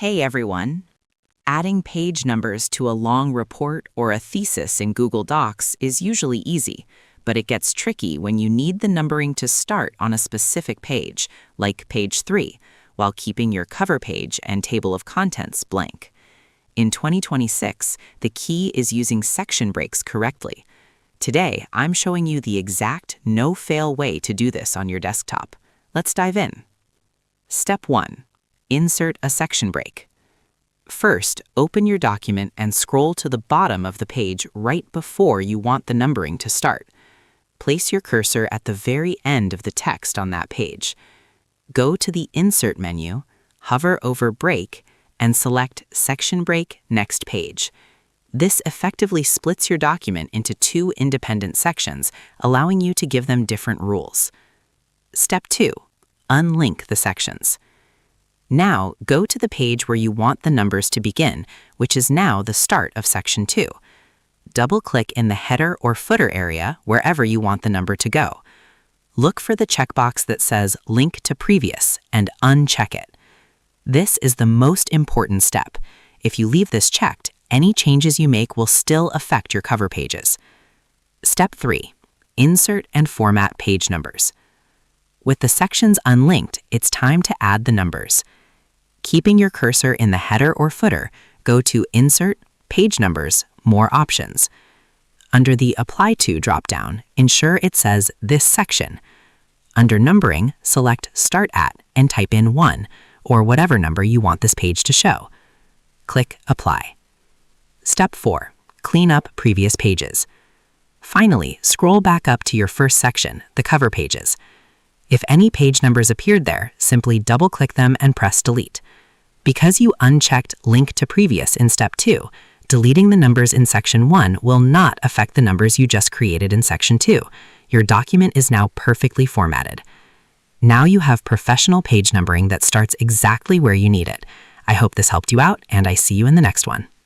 Hey everyone! Adding page numbers to a long report or a thesis in Google Docs is usually easy, but it gets tricky when you need the numbering to start on a specific page, like page 3, while keeping your cover page and table of contents blank. In 2026, the key is using section breaks correctly. Today, I'm showing you the exact no-fail way to do this on your desktop. Let's dive in. Step 1. Insert a section break. First, open your document and scroll to the bottom of the page right before you want the numbering to start. Place your cursor at the very end of the text on that page. Go to the Insert menu, hover over Break, and select Section Break Next Page. This effectively splits your document into two independent sections, allowing you to give them different rules. Step 2. Unlink the sections. Now, go to the page where you want the numbers to begin, which is now the start of Section 2. Double-click in the header or footer area wherever you want the number to go. Look for the checkbox that says Link to Previous and uncheck it. This is the most important step. If you leave this checked, any changes you make will still affect your cover pages. Step 3. Insert and format page numbers. With the sections unlinked, it's time to add the numbers. Keeping your cursor in the header or footer, go to Insert, Page Numbers, More Options. Under the Apply To dropdown, ensure it says This Section. Under Numbering, select Start At and type in 1, or whatever number you want this page to show. Click Apply. Step 4. Clean up previous pages. Finally, scroll back up to your first section, the cover pages. If any page numbers appeared there, simply double-click them and press Delete. Because you unchecked Link to Previous in Step 2, deleting the numbers in Section 1 will not affect the numbers you just created in Section 2. Your document is now perfectly formatted. Now you have professional page numbering that starts exactly where you need it. I hope this helped you out, and I see you in the next one.